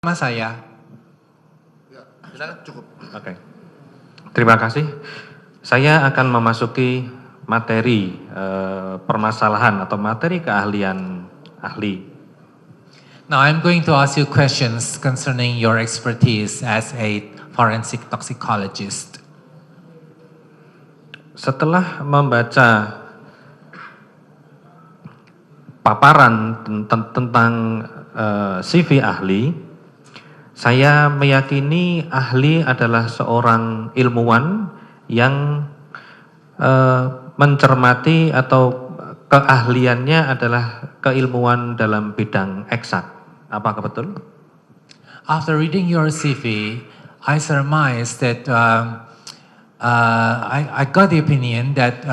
Sama saya. Ya, silakan. Cukup. Oke. Terima kasih. Saya akan memasuki materi permasalahan atau materi keahlian ahli. Now I'm going to ask you questions concerning your expertise as a forensic toxicologist. Setelah membaca paparan tentang CV ahli, saya meyakini ahli adalah seorang ilmuwan yang mencermati atau keahliannya adalah keilmuan dalam bidang eksak. Apakah betul? After reading your CV, I surmise that I got the opinion that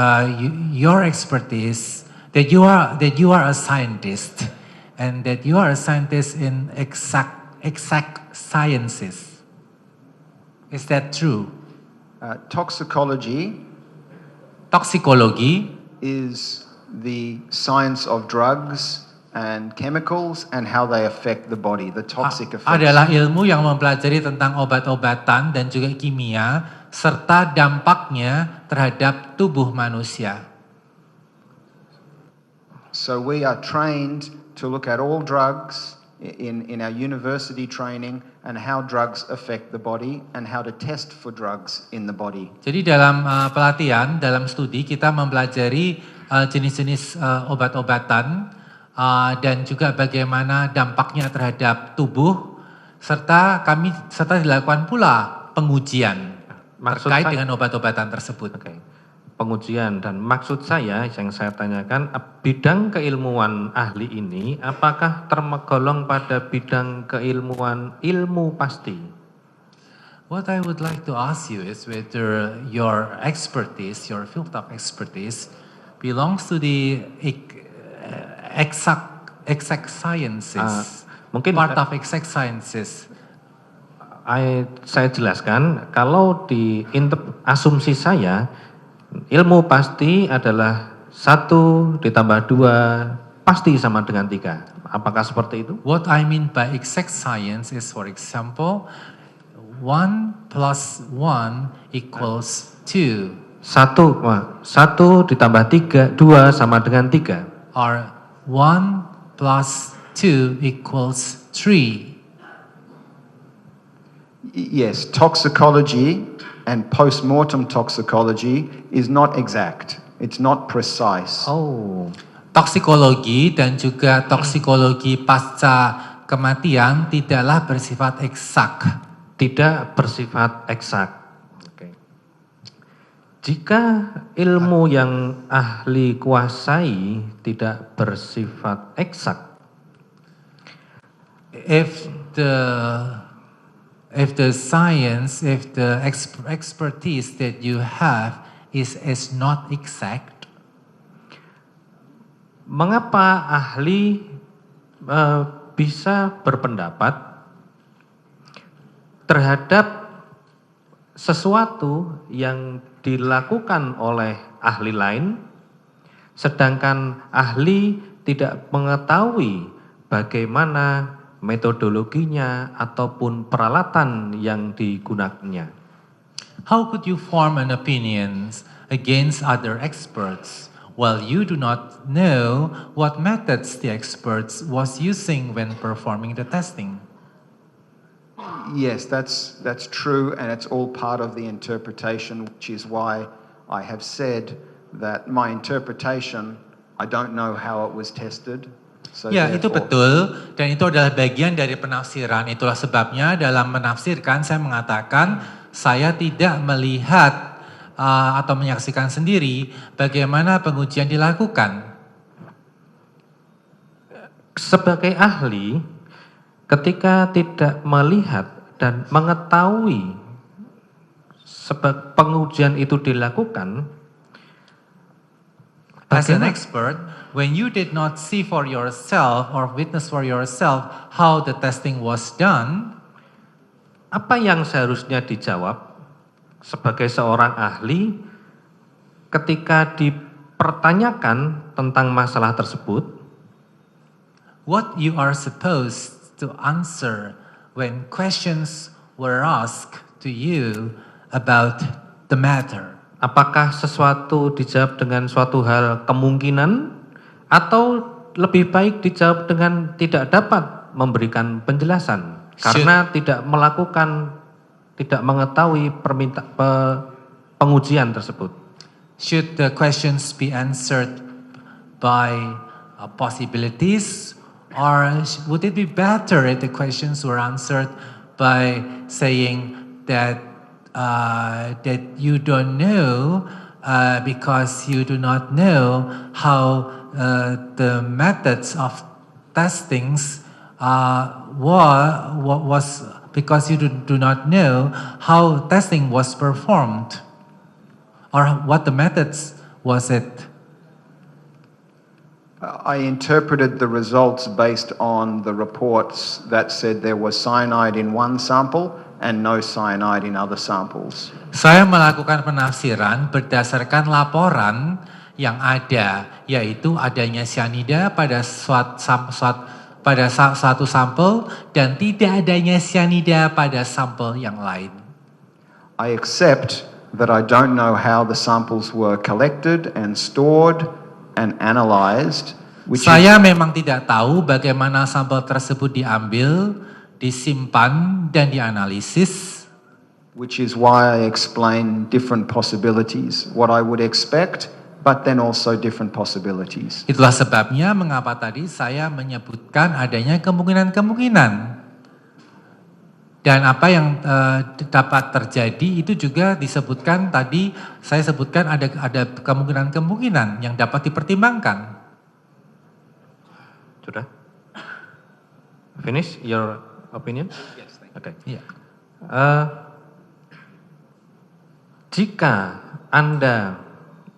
your expertise, that you are a scientist, and that you are a scientist in exact sciences. Is that true? Toxicology Toxicology is the science of drugs and chemicals and how they affect the body, the toxic effects. adalah ilmu yang mempelajari tentang obat-obatan dan juga kimia serta dampaknya terhadap tubuh manusia. So we are trained to look at all drugs in our university training and how drugs affect the body and how to test for drugs in the body. Jadi dalam pelatihan, dalam studi kita mempelajari jenis-jenis obat-obatan dan juga bagaimana dampaknya terhadap tubuh serta dilakukan pula pengujian terkait dengan obat-obatan tersebut. Oke. Pengujian dan maksud saya yang saya tanyakan bidang keilmuan ahli ini apakah tergolong pada bidang keilmuan ilmu pasti? What I would like to ask you is whether your expertise, your field of expertise, belongs to the exact sciences, mungkin part of exact sciences. Saya jelaskan, kalau di asumsi saya, ilmu pasti adalah 1 ditambah 2 pasti sama dengan 3. Apakah seperti itu? What I mean by exact science is, for example, 1 plus 1 equals 2. 1 ditambah 2 sama dengan 3. Or 1 plus 2 equals 3. Yes, toxicology and post-mortem toxicology is not exact. It's not precise. Oh. Toksikologi dan juga toksikologi pasca kematian tidaklah bersifat eksak. Tidak bersifat eksak. Oke. Jika ilmu yang ahli kuasai tidak bersifat eksak, If the science, if the expertise that you have is not exact, mengapa ahli bisa berpendapat terhadap sesuatu yang dilakukan oleh ahli lain, sedangkan ahli tidak mengetahui bagaimana metodologinya ataupun peralatan yang digunakannya? how could you form an opinion against other experts while you do not know what methods the experts was using when performing the testing? Yes, that's true, and it's all part of the interpretation, which is why I have said that my interpretation, I don't know how it was tested. So Ya, itu betul, dan itu adalah bagian dari penafsiran. Itulah sebabnya dalam menafsirkan saya mengatakan saya tidak melihat atau menyaksikan sendiri bagaimana pengujian dilakukan. Sebagai ahli, ketika tidak melihat dan mengetahui pengujian itu dilakukan, As an expert, when you did not see for yourself or witness for yourself how the testing was done, apa yang seharusnya dijawab sebagai seorang ahli ketika dipertanyakan tentang masalah tersebut? what you are supposed to answer when questions were asked to you about the matter? Apakah sesuatu dijawab dengan suatu hal kemungkinan atau lebih baik dijawab dengan tidak dapat memberikan penjelasan karena tidak mengetahui pengujian tersebut? Should the questions be answered by possibilities, or would it be better if the questions were answered by saying that that you don't know because you do not know how the methods of testings was because you do not know how testing was performed or what the methods was it? I interpreted the results based on the reports that said there was cyanide in one sample and no cyanide in other samples. Saya melakukan penafsiran berdasarkan laporan yang ada, yaitu adanya cyanida pada satu sampel dan tidak adanya cyanida pada sampel yang lain. I accept that I don't know how the samples were collected and stored and analyzed, Saya memang tidak tahu bagaimana sampel tersebut diambil, disimpan, dan dianalisis. which is why I explain different possibilities, what I would expect, but then also different possibilities. Itulah sebabnya mengapa tadi saya menyebutkan adanya kemungkinan-kemungkinan. Dan apa yang dapat terjadi itu juga disebutkan tadi, saya sebutkan ada kemungkinan-kemungkinan yang dapat dipertimbangkan. Sudah? Finish your opinion? Yes, thank you. Oke. Iya. Jika Anda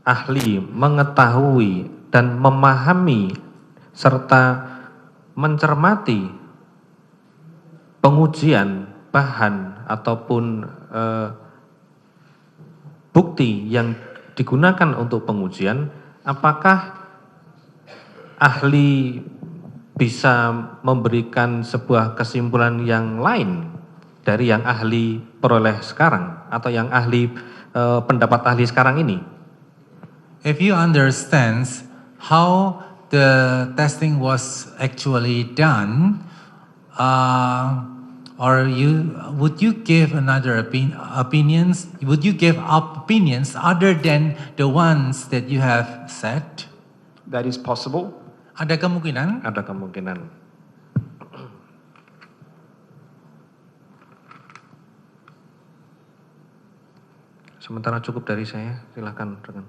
ahli mengetahui dan memahami serta mencermati pengujian bahan ataupun bukti yang digunakan untuk pengujian, apakah ahli bisa memberikan sebuah kesimpulan yang lain dari yang ahli peroleh sekarang atau yang ahli pendapat ahli sekarang ini? If you understand how the testing was actually done, would you give another opinions? Would you give opinions other than the ones that you have said? That is possible. Ada kemungkinan. Ada kemungkinan. Sementara cukup dari saya, silakan rekan.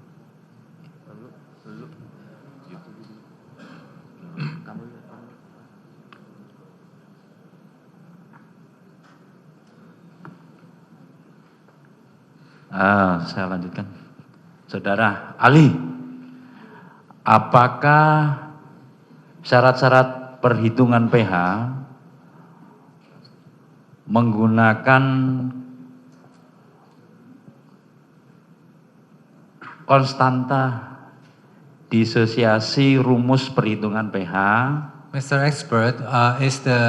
Saya lanjutkan. Saudara ahli, apakah syarat-syarat perhitungan pH menggunakan konstanta disosiasi rumus perhitungan pH? Mr. Expert, is the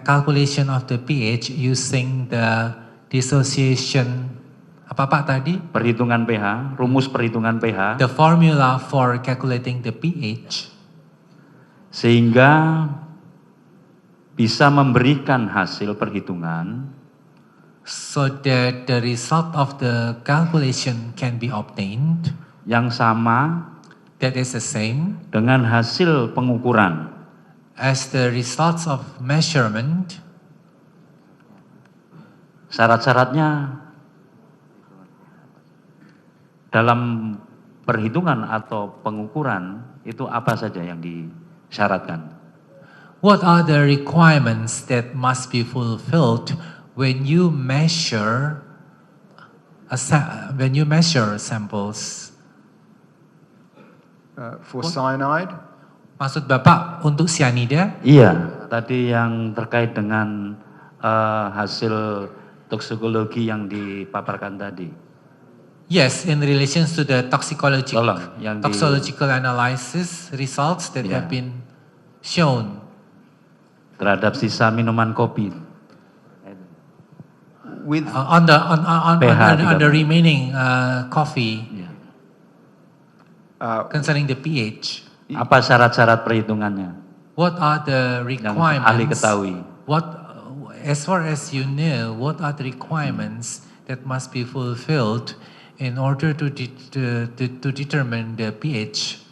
calculation of the pH using the dissociation apa Pak tadi? Perhitungan pH, rumus perhitungan pH. The formula for calculating the pH. Sehingga bisa memberikan hasil perhitungan so that the result of the calculation can be obtained yang sama that is the same dengan hasil pengukuran. as the results of measurement. Syarat-syaratnya dalam perhitungan atau pengukuran itu apa saja yang disyaratkan? What are the requirements that must be fulfilled when you measure samples? For cyanide, Maksud Bapak untuk cyanida? Iya, tadi yang terkait dengan hasil toksikologi yang dipaparkan tadi. Yes, in relation to the toxicological yang analysis results that Yeah. have been shown Terhadap sisa minuman kopi. With on pH the remaining coffee Ya. concerning the pH. Apa syarat-syarat perhitungannya What are the yang ahli requirements? ketahui? What, as far as you know, what are the requirements that must be fulfilled in order to determine the pH?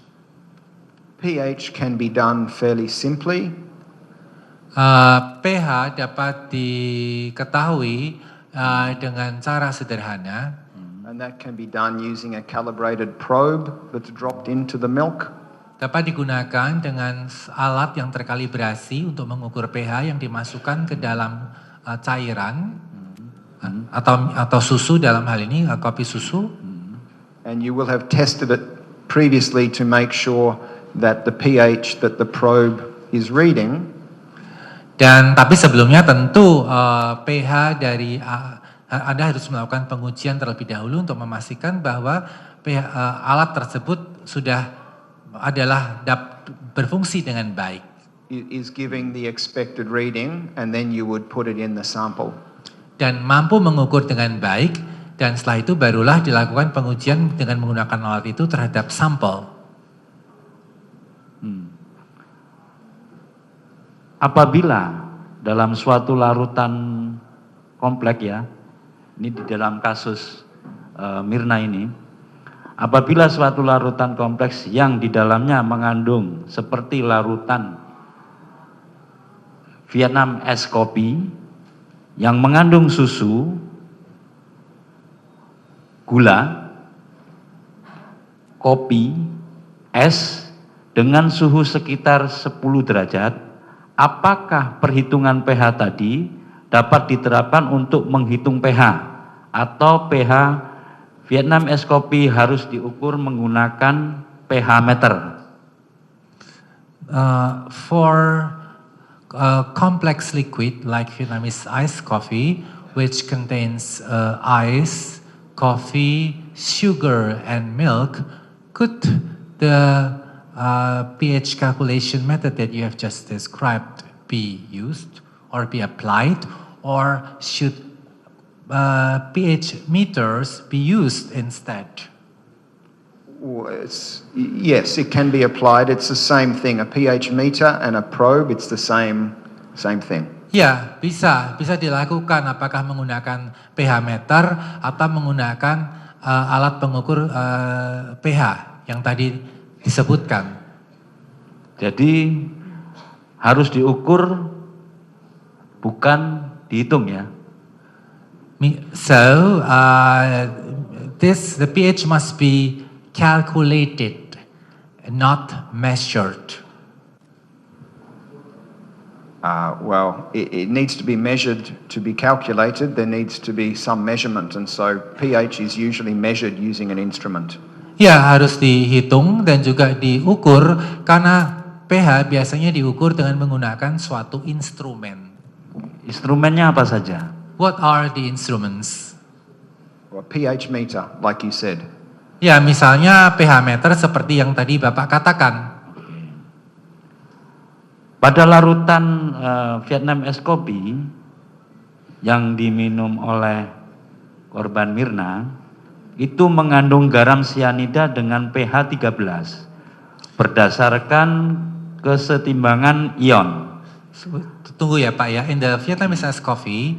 pH can be done fairly simply. pH dapat diketahui dengan cara sederhana, And that can be done using a calibrated probe that's dropped into the milk. dapat digunakan dengan alat yang terkalibrasi untuk mengukur pH yang dimasukkan ke dalam cairan atau susu, dalam hal ini kopi susu. And you will have tested it previously to make sure that the pH that the probe is reading Dan tapi sebelumnya tentu pH dari Anda harus melakukan pengujian terlebih dahulu untuk memastikan bahwa alat tersebut sudah berfungsi dengan baik. is giving the expected reading, and then you would put it in the sample. Dan mampu mengukur dengan baik, dan setelah itu barulah dilakukan pengujian dengan menggunakan alat itu terhadap sampel. Apabila dalam suatu larutan kompleks ya, ini di dalam kasus Mirna ini, apabila suatu larutan kompleks yang di dalamnya mengandung seperti larutan Vietnam es kopi yang mengandung susu, gula, kopi, es dengan suhu sekitar 10 derajat, apakah perhitungan pH tadi dapat diterapkan untuk menghitung pH atau pH Vietnam es kopi harus diukur menggunakan pH meter? For complex liquid like Vietnamese iced coffee, which contains ice, coffee, sugar, and milk, could the pH calculation method that you have just described be used or be applied, or should pH meters be used instead? Yes, it can be applied. It's the same thing. A pH meter and a probe, it's the same thing. Ya, bisa dilakukan, apakah menggunakan pH meter atau menggunakan alat pengukur pH yang tadi disebutkan. Jadi harus diukur bukan dihitung ya. So the pH must be calculated, not measured. Well, it needs to be measured to be calculated. There needs to be some measurement, and so pH is usually measured using an instrument. Ya, harus dihitung dan juga diukur karena pH biasanya diukur dengan menggunakan suatu instrumen. Instrumennya apa saja? What are the instruments? Well, pH meter, like you said. Ya, misalnya pH meter seperti yang tadi Bapak katakan. Pada larutan Vietnam es kopi yang diminum oleh korban Mirna, itu mengandung garam sianida dengan pH 13 berdasarkan kesetimbangan ion. Tunggu ya Pak ya, in the Vietnamese iced coffee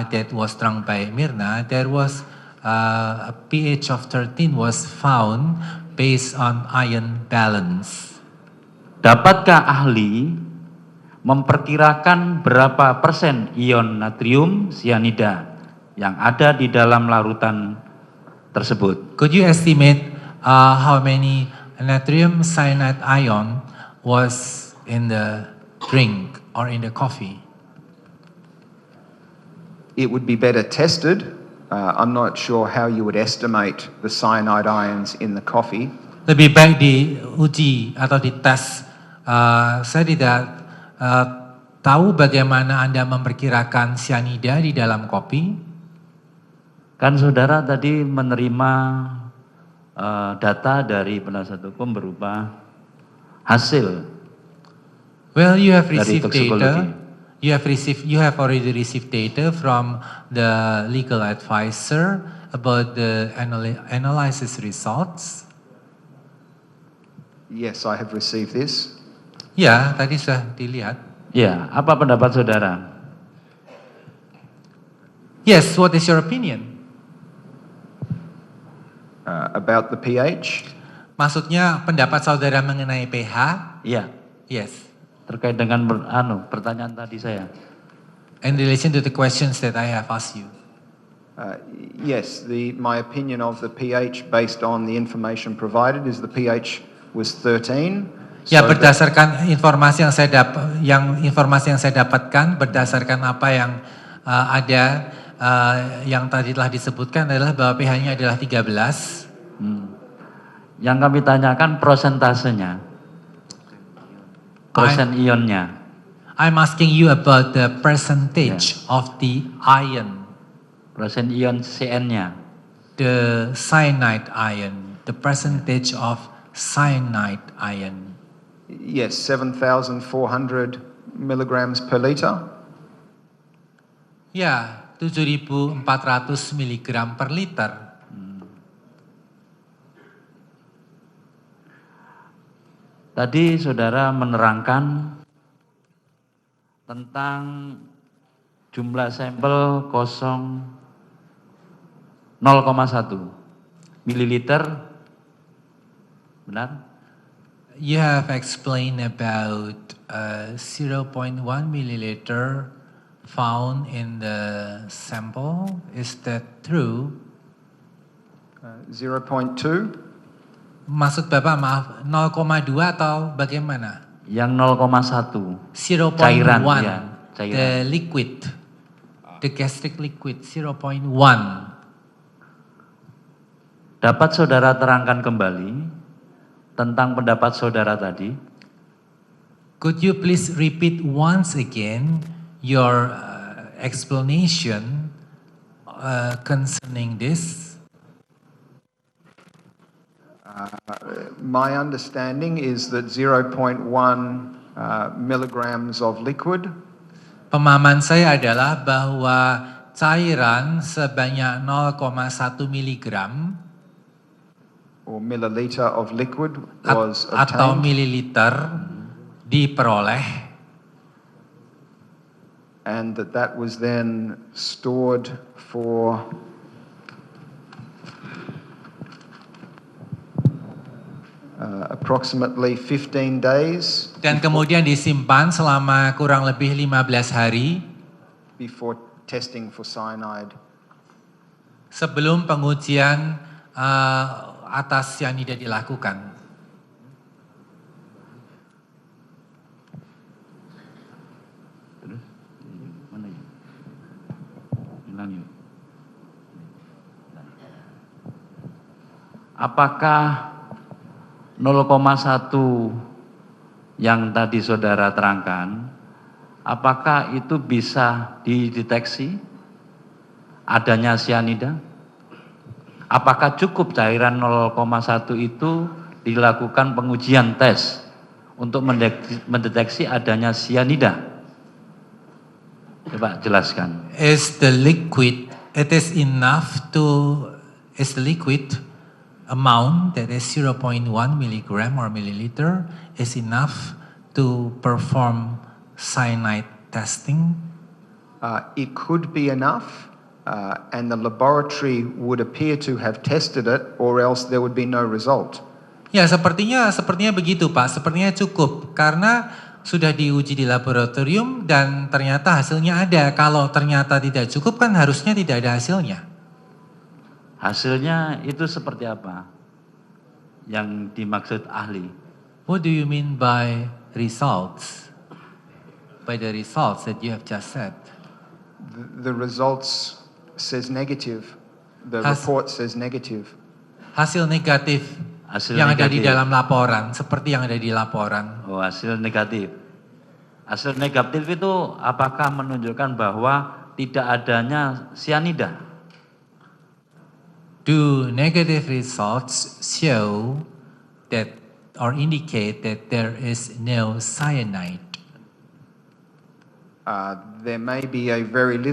that was drunk by Mirna, there was a pH of 13 was found based on ion balance. Dapatkah ahli memperkirakan berapa persen ion natrium sianida yang ada di dalam larutan tersebut? Could you estimate how many natrium cyanide ion was in the drink or in the coffee? It would be better tested. I'm not sure how you would estimate the cyanide ions in the coffee. Lebih baik diuji atau dites. Saya tidak tahu bagaimana Anda memperkirakan sianida di dalam kopi. Kan saudara tadi menerima data dari penasihat hukum berupa hasil Well, you have dari received toksikologi. data. You have already received data from the legal advisor about the analysis results. Yes, I have received this. Ya, tadi sudah dilihat. Ya, apa pendapat saudara? Yes, what is your opinion? About the pH? Maksudnya pendapat saudara mengenai pH? Iya, Yes. terkait dengan pertanyaan tadi saya. In relation to the questions that I have asked you. Yes, my opinion of the pH based on the information provided is the pH was 13. Ya, so that- berdasarkan informasi yang saya dapatkan berdasarkan apa yang ada yang tadi telah disebutkan adalah bahwa pH-nya adalah 13. Yang kami tanyakan prosentasenya, persen ionnya. I'm asking you about the percentage of the ion, Persen ion CN-nya. the cyanide ion, the percentage of cyanide ion. Yes, 7,400 milligrams per liter. Ya, 7.400 miligram per liter. Tadi saudara menerangkan tentang jumlah sampel 0,1 mililiter, benar? You have explained about 0.1 milliliter found in the sample. Is that true? 0.2. Maksud Bapak maaf 0,2 atau bagaimana? Yang 0,1. 0.1. Cairan, ya, cairan. The liquid. The gastric liquid 0.1. Dapat saudara terangkan kembali tentang pendapat saudara tadi? Could you please repeat once again your explanation concerning this? My understanding is that 0.1 milligrams of liquid Pemahaman saya adalah bahwa cairan sebanyak 0,1 miligram or milliliter of liquid was atau obtained, mililiter diperoleh and that was then stored for approximately 15 days dan kemudian disimpan selama kurang lebih 15 hari before testing for cyanide. sebelum pengujian atas cyanida dilakukan. Mana ya? Hilang yuk. Apakah 0,1 yang tadi saudara terangkan, apakah itu bisa dideteksi adanya cyanida? Apakah cukup cairan 0,1 itu dilakukan pengujian tes untuk mendeteksi adanya cyanida? Coba jelaskan. Is the liquid amount that is 0.1 milligram or milliliter is enough to perform cyanide testing? It could be enough, and the laboratory would appear to have tested it, or else there would be no result. Ya, sepertinya begitu, Pak. Sepertinya cukup karena sudah diuji di laboratorium dan ternyata hasilnya ada. Kalau ternyata tidak cukup kan harusnya tidak ada hasilnya. Hasilnya itu seperti apa yang dimaksud ahli? What do you mean by results? By the results that you have just said. The results says negative. The Has- report says negative. Hasil negatif Hasil yang ada di negatif. dalam laporan, seperti yang ada di laporan. Oh, hasil negatif. Hasil negatif itu apakah menunjukkan bahwa tidak adanya cyanida? Do negative results show that or indicate that there is no cyanide? There may be a very little